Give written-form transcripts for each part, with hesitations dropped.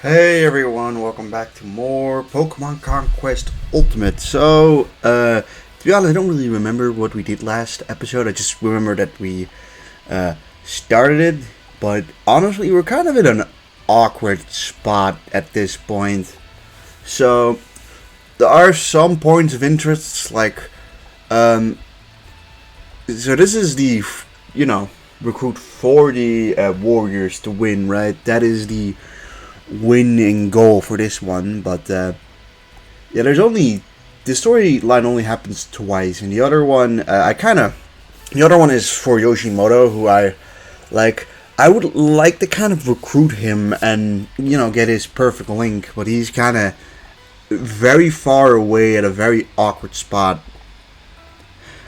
Hey everyone, welcome back to more Pokemon Conquest Ultimate. To be honest, I don't really remember what we did last episode. I just remember that we started it, but honestly, we're kind of in an awkward spot at this point. So, there are some points of interest, like, so this is the, recruit 40 warriors to win, right? That is the winning goal for this one, but there's only the storyline only happens twice, and the other one the other one is for Yoshimoto, who I like. I would like to kind of recruit him and get his perfect link, but he's kind of very far away at a very awkward spot.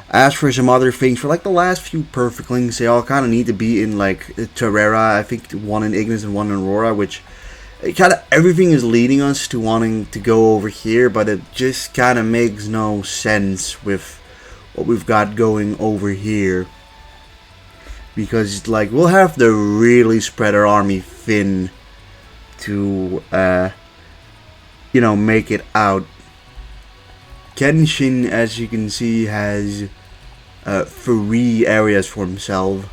As for some other things, for like the last few perfect links, they all kind of need to be in like Terrera. I think one in Ignis and one in Aurora, which kind of everything is leading us to wanting to go over here, but it just kind of makes no sense with what we've got going over here. Because, like, we'll have to really spread our army thin to, make it out. Kenshin, as you can see, has 3 areas for himself.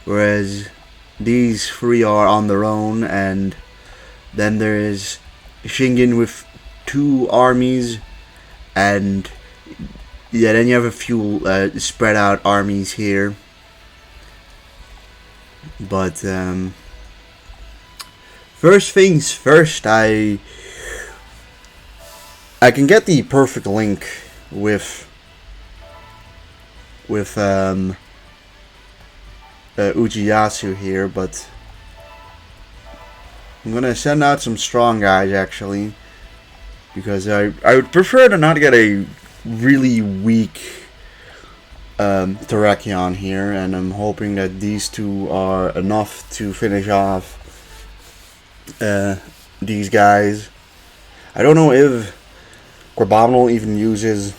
Whereas these 3 are on their own, and then there is Shingen with 2 armies, and then you have a few spread out armies here. But first things first, I can get the perfect link with Ujiyasu here, but I'm gonna send out some strong guys actually, because I would prefer to not get a really weak Terrakion here, and I'm hoping that these 2 are enough to finish off these guys. I don't know if Corbominal even uses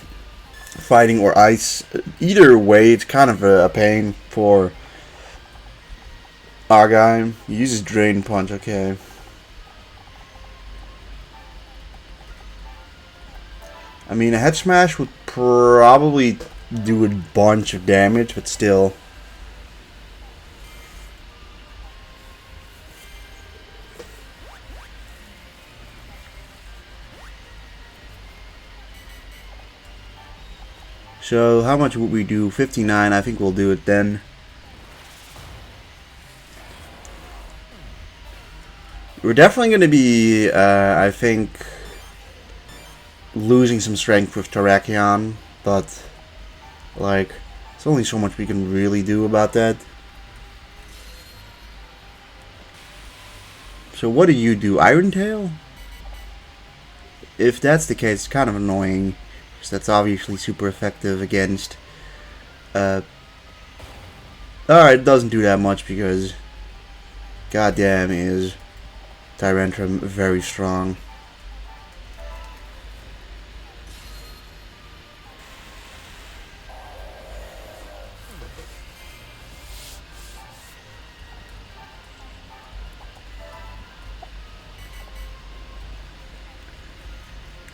fighting or ice. Either way, it's kind of a pain for our guy. He uses Drain Punch, okay. I mean, a Head Smash would probably do a bunch of damage, but still. So, how much would we do? 59, I think we'll do it then. We're definitely going to be, I think, losing some strength with Terrakion, but, like, there's only so much we can really do about that. So what do you do? Iron Tail? If that's the case, it's kind of annoying, because that's obviously super effective against... Alright, it doesn't do that much, because... goddamn is Tyrantrum very strong.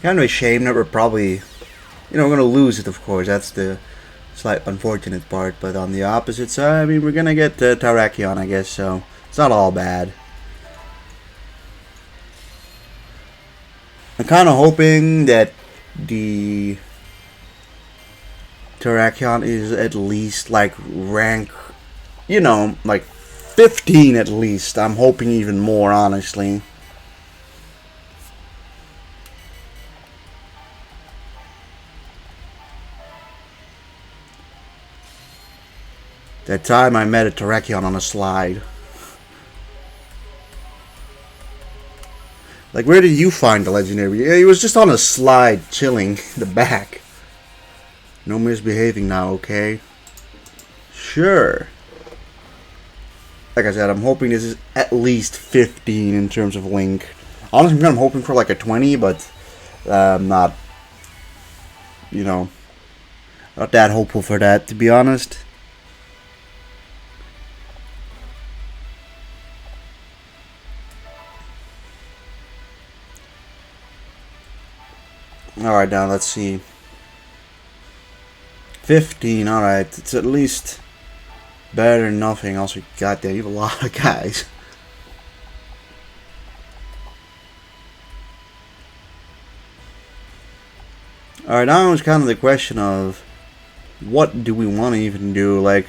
Kind of a shame that we're probably, going to lose it, of course. That's the slight unfortunate part. But on the opposite side, I mean, we're going to get Terrakion, I guess, so it's not all bad. I'm kind of hoping that the Terrakion is at least, like, rank, like 15 at least. I'm hoping even more, honestly. That time I met a Terrakion on a slide. Like, where did you find the legendary? Yeah, he was just on a slide, chilling in the back. No misbehaving now, okay? Sure. Like I said, I'm hoping this is at least 15 in terms of link. Honestly, I'm hoping for like a 20, but I'm not, not that hopeful for that, to be honest. Alright, now let's see. 15, alright. It's at least better than nothing. Also, goddamn, you have a lot of guys. Alright, now it's kind of the question of what do we want to even do? Like,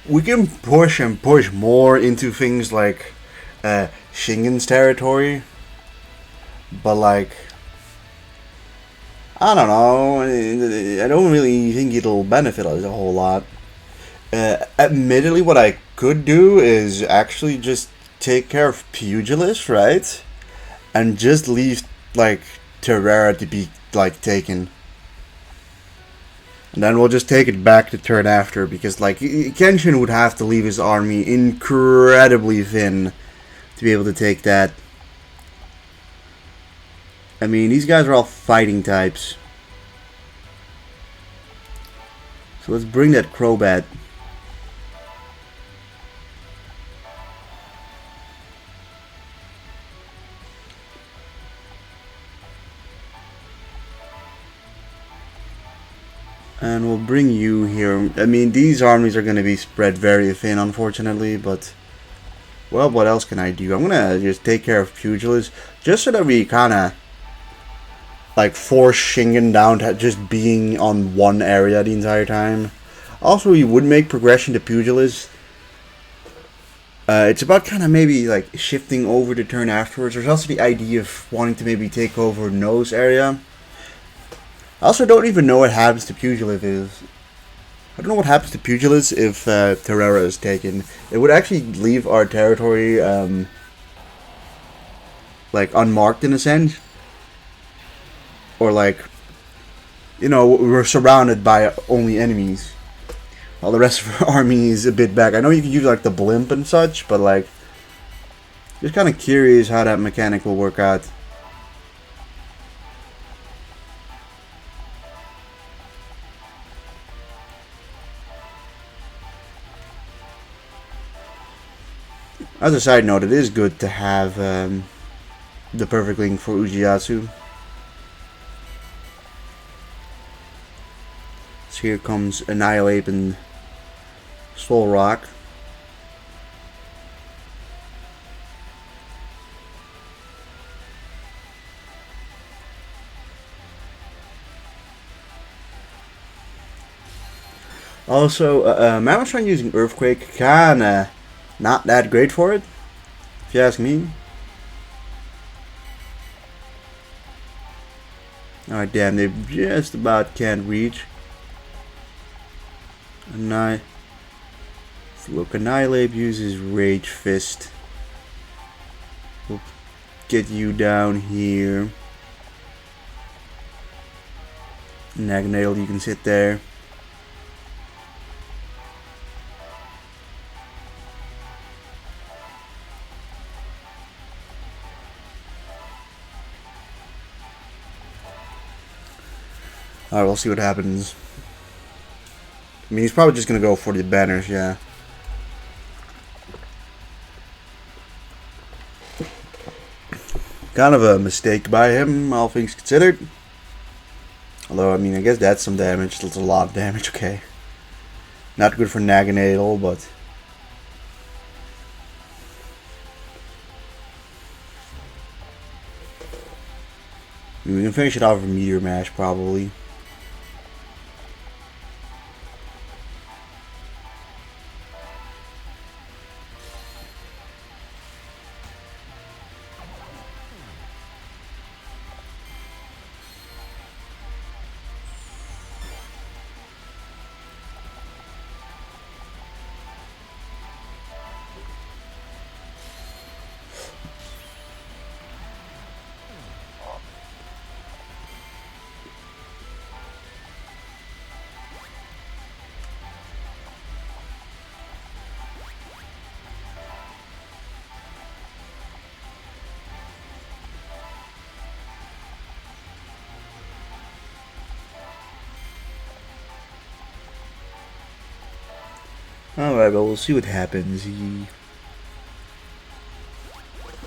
we can push and push more into things like Shingen's territory, but like, I don't know, I don't really think it'll benefit us a whole lot. Admittedly, what I could do is actually just take care of Pugilist, right? And just leave, like, Terrera to be, like, taken. And then we'll just take it back the turn after, because, like, Kenshin would have to leave his army incredibly thin to be able to take that. I mean, these guys are all fighting types. So let's bring that Crobat. And we'll bring you here. I mean, these armies are going to be spread very thin, unfortunately, but... well, what else can I do? I'm going to just take care of Pugilist, just so that we kind of, like, force Shingen down to just being on one area the entire time. Also, we would make progression to Pugilist. It's about kind of maybe, like, shifting over the turn afterwards. There's also the idea of wanting to maybe take over Nose area. I also don't even know what happens to Pugilist if... I don't know what happens to Pugilist if Terrera is taken. It would actually leave our territory, like, unmarked in a sense. Or, like, you know, we're surrounded by only enemies. While the rest of our army is a bit back. I know you can use, like, the blimp and such, but, like... just kind of curious how that mechanic will work out. As a side note, it is good to have the perfect link for Ujiyasu. So here comes Annihilate and Soul Rock. Also, Mammoth's using Earthquake, kinda not that great for it, if you ask me. Alright, damn, they just about can't reach. Look, Annihilate uses Rage Fist. We'll get you down here. Nagnale, you can sit there. Alright, we'll see what happens. I mean, he's probably just going to go for the banners, yeah. Kind of a mistake by him, all things considered. Although, I mean, I guess that's some damage. That's a lot of damage, okay. Not good for Naganadel, but... I mean, we can finish it off with Meteor Mash, probably. Alright, but we'll see what happens.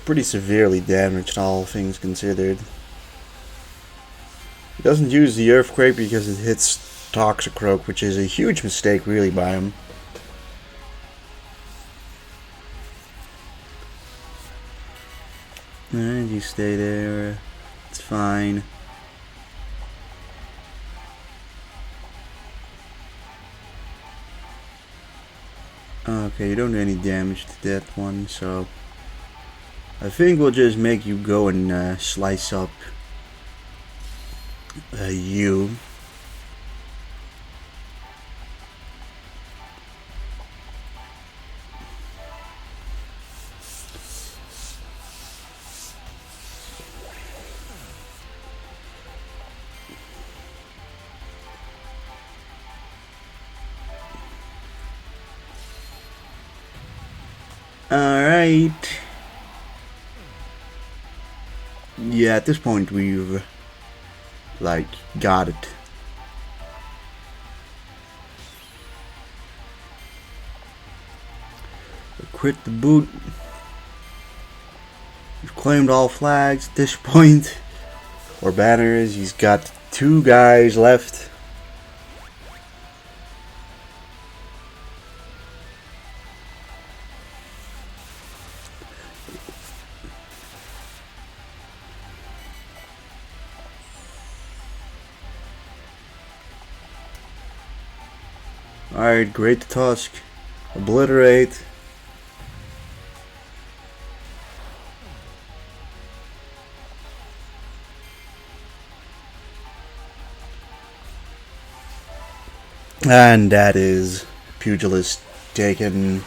pretty severely damaged, all things considered. He doesn't use the Earthquake because it hits Toxicroak, which is a huge mistake really by him. And you stay there. It's fine. Okay, you don't do any damage to that one, so I think we'll just make you go and slice up you. Alright. Yeah, at this point we've like got it. Crit the boot. We've claimed all flags at this point. Or banners. He's got 2 guys left. Alright, Great Tusk. Obliterate. And that is Pugilist taken.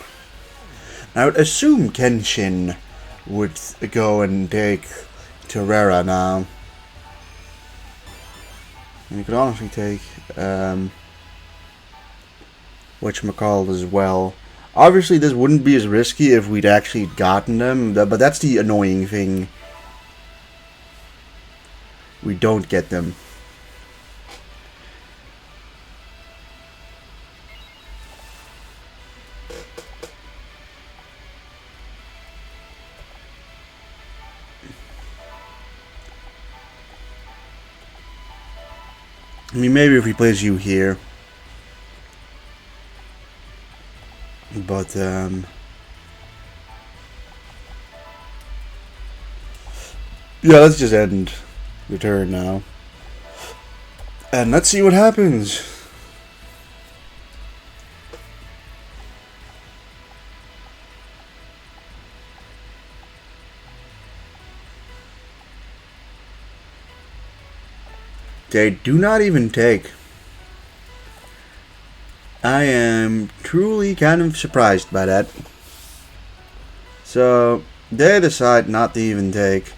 I would assume Kenshin would go and take Terrera now. And you could honestly take whatchamacallit as well. Obviously this wouldn't be as risky if we'd actually gotten them, but that's the annoying thing. We don't get them. I mean, maybe if he plays you here. But, yeah, let's just end the turn now. And let's see what happens. They do not even take. I am truly kind of surprised by that. So they decide not to even take.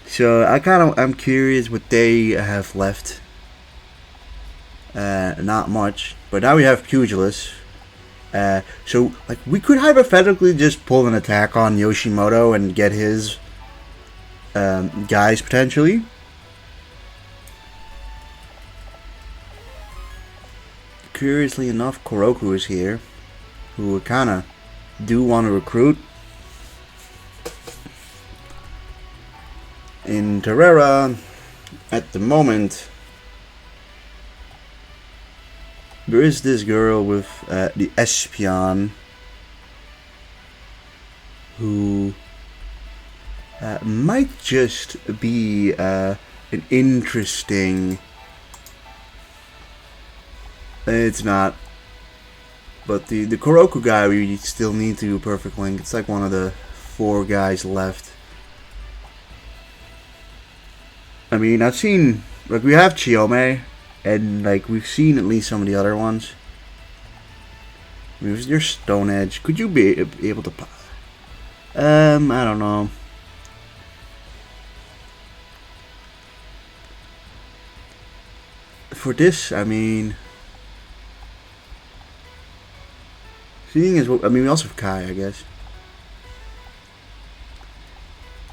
So I'm curious what they have left. Not much. But now we have Pugilist. So like we could hypothetically just pull an attack on Yoshimoto and get his guys potentially. Curiously enough, Koroku is here, who kind of do want to recruit. In Terrera, at the moment, there is this girl with the Espion, who might just be an interesting... It's not. But the Koroku guy, we still need to do Perfect Link. It's like one of the 4 guys left. I mean, I've seen... Like, we have Chiyome. And, like, we've seen at least some of the other ones. I mean, your Stone Edge. Could you be able to... I don't know. For this, I mean... Seeing as, I mean, we also have Kai, I guess.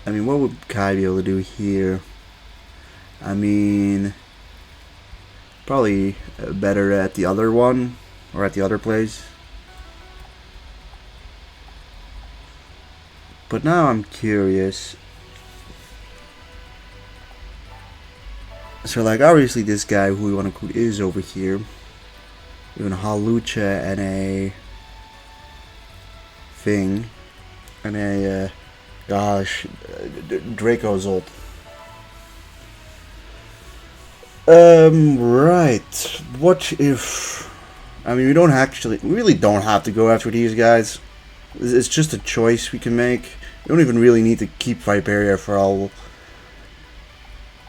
I mean, what would Kai be able to do here? I mean, probably better at the other one, or at the other place. But now I'm curious. So like obviously this guy who we want to recruit is over here. We have a Halucha and a thing. And a gosh, Draco's ult. Right. What if... I mean, we really don't have to go after these guys. It's just a choice we can make. We don't even really need to keep Viperia for all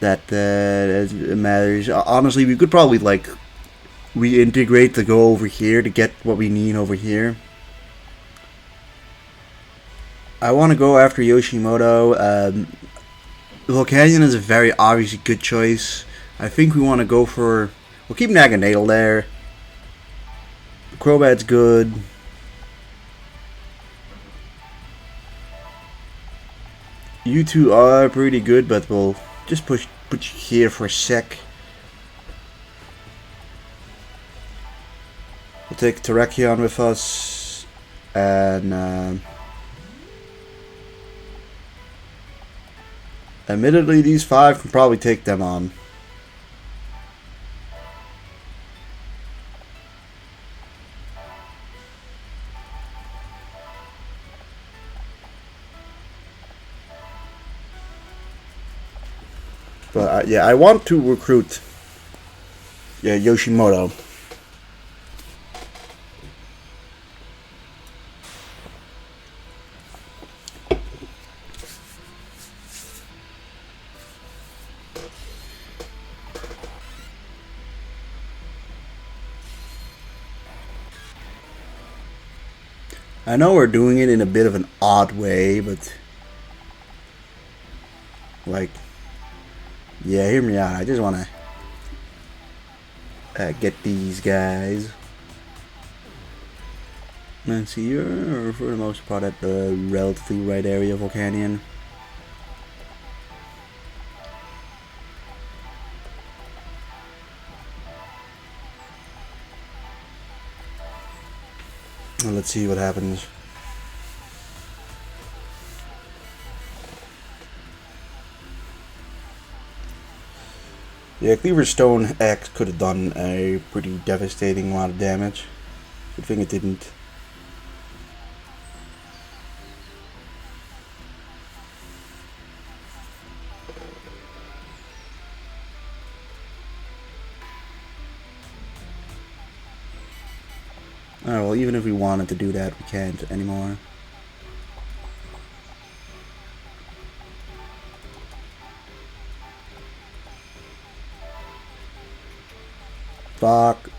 that matters. Honestly, we could probably, like, reintegrate to go over here to get what we need over here. I want to go after Yoshimoto. Volcanion is a very obviously good choice. I think we want to go for... We'll keep Naganadel there. Crobat's good. You two are pretty good, but we'll just put you here for a sec. We'll take Terrakion with us. And... admittedly, these 5 can probably take them on. But yeah, I want to recruit Yoshimoto. I know we're doing it in a bit of an odd way, but like, yeah, hear me out. I just want to get these guys. Let's see, you're for the most part at the relatively right area of Volcanion. Let's see what happens. Yeah, Cleaver Stone X could have done a pretty devastating amount of damage. Good thing it didn't. Alright, well, even if we wanted to do that, we can't anymore. Fuck.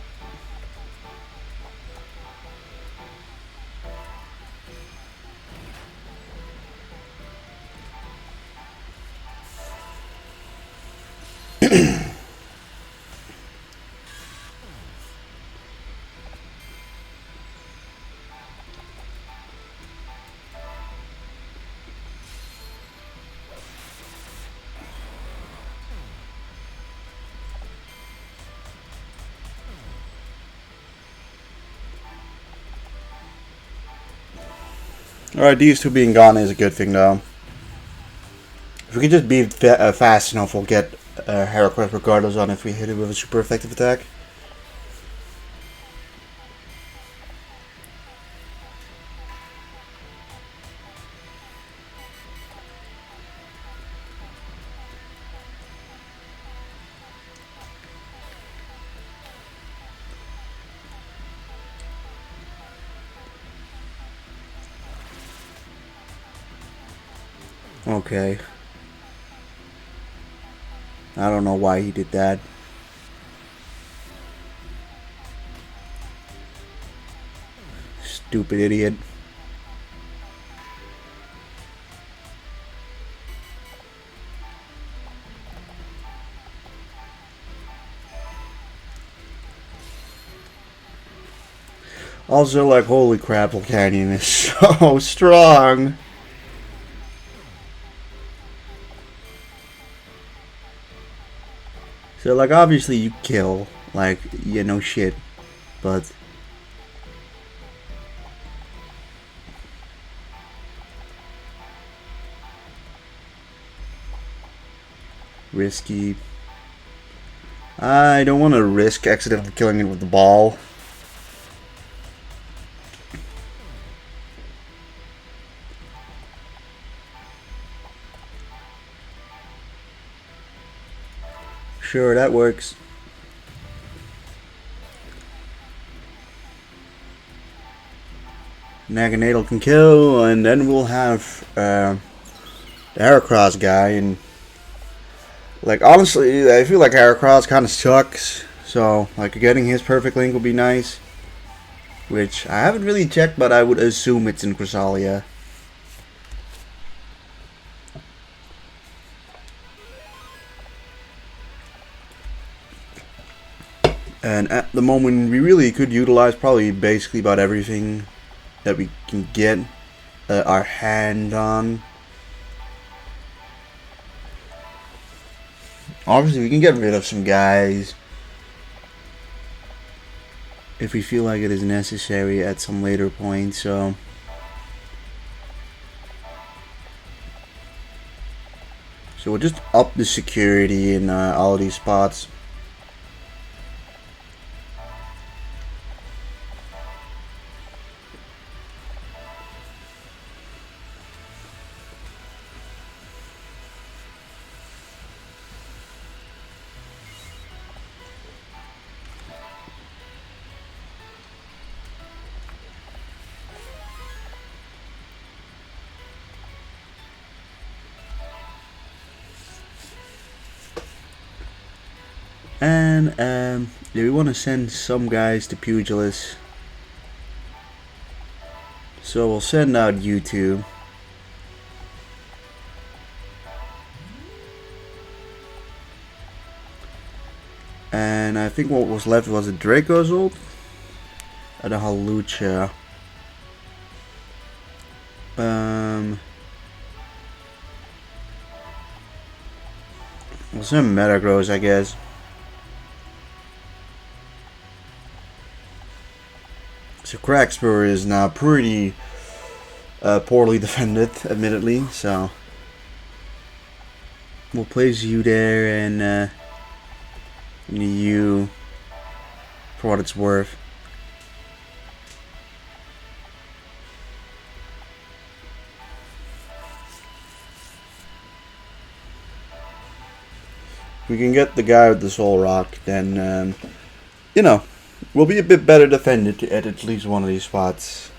Alright, these two being gone is a good thing, though. If we can just be fast enough, we'll get Heracross regardless on if we hit it with a super effective attack. Okay. I don't know why he did that. Stupid idiot. Also, like, holy crap, Volcanion is so strong. So, like, obviously you kill, like, yeah, no shit, but... Risky. I don't want to risk accidentally killing it with the ball. Sure, that works. Naganadel can kill, and then we'll have the Heracross guy. And like honestly, I feel like Heracross kind of sucks. So like getting his perfect link would be nice. Which I haven't really checked, but I would assume it's in Chrysalia. And at the moment, we really could utilize probably basically about everything that we can get our hand on. Obviously, we can get rid of some guys if we feel like it is necessary at some later point. So we'll just up the security in all of these spots. And yeah, we want to send some guys to Pugilist, so we'll send out you two. And I think what was left was a Dracozolt and a Hawlucha. We'll send Metagross, I guess. So Crackspur is now pretty poorly defended, admittedly. So we'll place you there and you for what it's worth. If we can get the guy with the Soul Rock, then you know, we'll be a bit better defended at least one of these spots.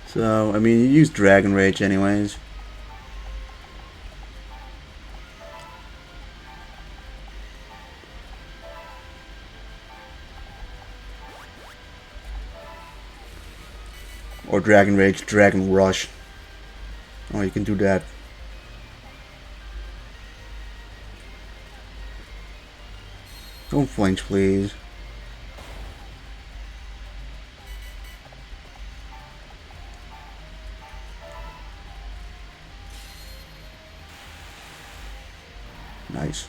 So, I mean, you use Dragon Rage anyways. Or Dragon Rage, Dragon Rush. Oh, you can do that. Don't flinch, please. Nice.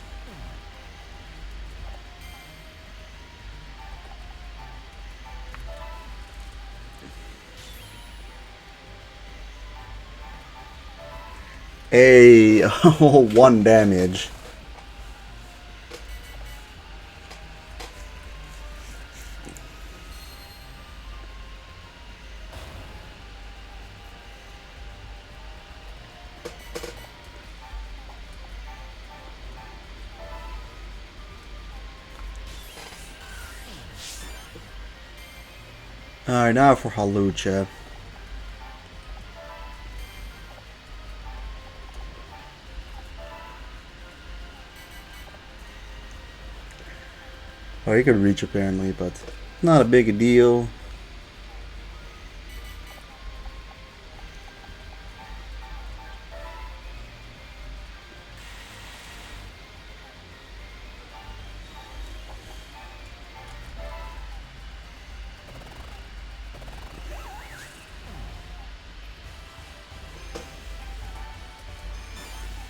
Hey, oh, 1 damage. Alright, now for Hawlucha. Oh, he could reach apparently, but not a big a deal.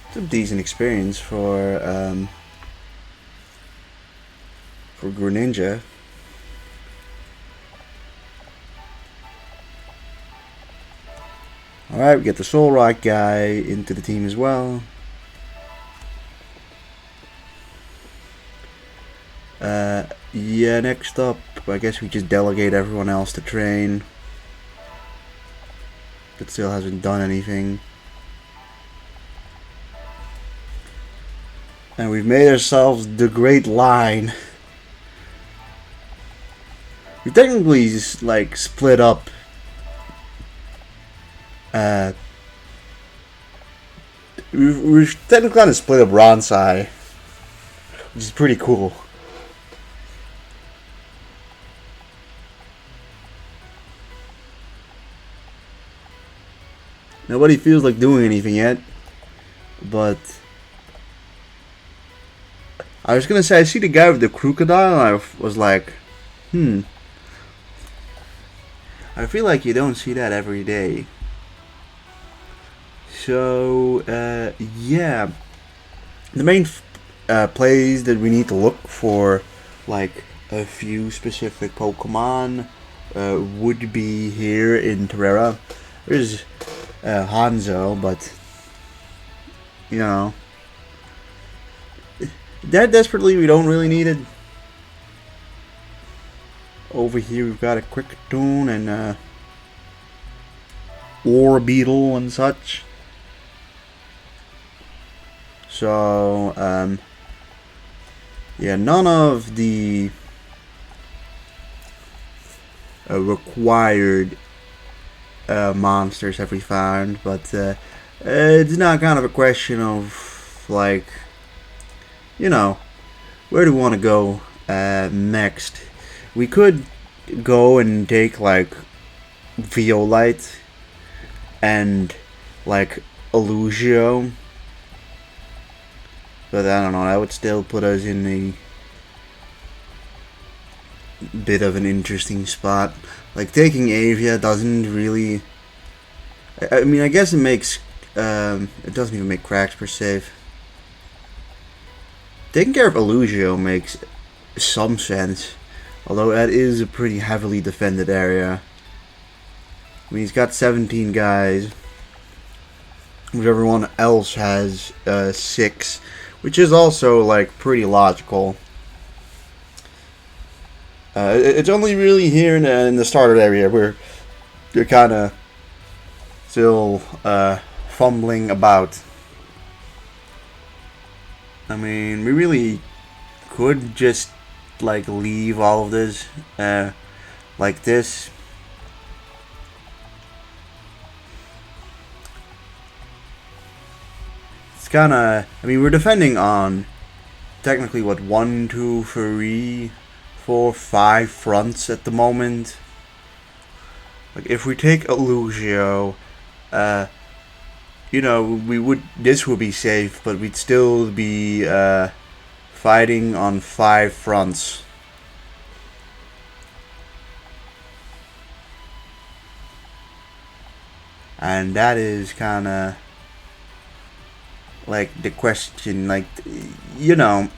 It's a decent experience for Greninja. Alright, we get the Soul Rock guy into the team as well. Yeah, next up, I guess we just delegate everyone else to train. That still hasn't done anything. And we've made ourselves the Great Line. We technically just, like, split up. We're technically kind of split up Ronsai, which is pretty cool. Nobody feels like doing anything yet, but I was gonna say I see the guy with the crocodile, and I was like, I feel like you don't see that every day. So yeah, the main plays that we need to look for, like a few specific Pokemon, would be here in Terrera. There's Hanzo, but you know, that desperately we don't really need it. Over here we've got a Quicktoon and Orbeetle and such. So yeah, none of the required monsters have we found, but it's not kind of a question of, like, you know, where do we want to go next. We could go and take, like, Violite and, like, Illusio, but I don't know, that would still put us in a bit of an interesting spot. Like, taking Avia doesn't really, I mean, I guess it makes it doesn't even make cracks per se. Taking care of Illusio makes some sense, although that is a pretty heavily defended area. I mean, he's got 17 guys, which everyone else has 6, which is also, like, pretty logical. It's only really here in the starter area where you're kind of still fumbling about. I mean, we really could just, like, leave all of this like this. It's kind of, I mean, we're defending on technically what, 1, 2, 3, 4, 5 fronts at the moment. Like, if we take Illusio, you know, this would be safe, but we'd still be fighting on 5 fronts. And that is kind of like the question, like, you know,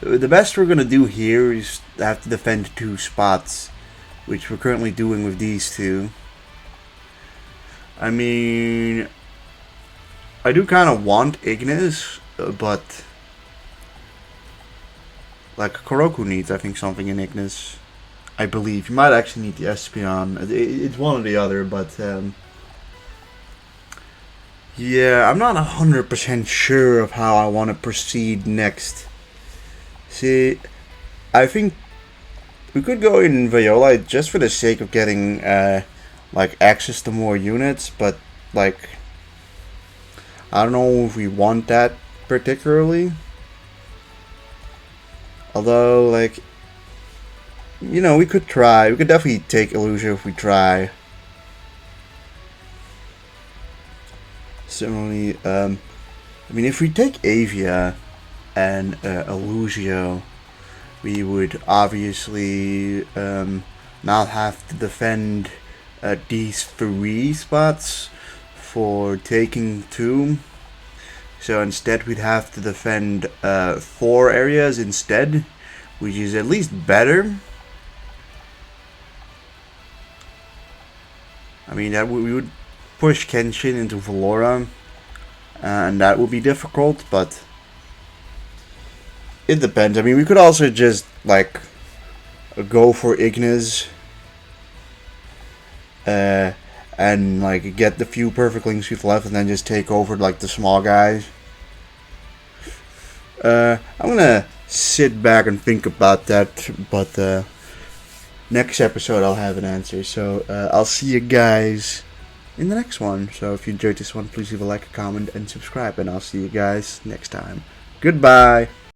the best we're gonna do here is have to defend 2 spots, which we're currently doing with these 2. I mean, I do kind of want Ignis, but like Koroku needs, I think, something in Ignis. I believe you might actually need the Espeon. It's one or the other, but yeah, I'm not 100% sure of how I want to proceed next. See, I think we could go in Viola just for the sake of getting like access to more units, but like I don't know if we want that particularly. Although, like, you know, we could try. We could definitely take Illusio if we try. Similarly, I mean, if we take Avia and Illusio, we would obviously not have to defend these 3 spots for taking 2. So instead we'd have to defend 4 areas instead, which is at least better. I mean, that we would push Kenshin into Valora, and that would be difficult, but it depends. I mean, we could also just, like, go for Ignis, and, like, get the few perfect links we've left, and then just take over, like, the small guys. I'm gonna sit back and think about that, but next episode I'll have an answer. So I'll see you guys in the next one. So if you enjoyed this one, please leave a like, a comment, and subscribe, and I'll see you guys next time. Goodbye.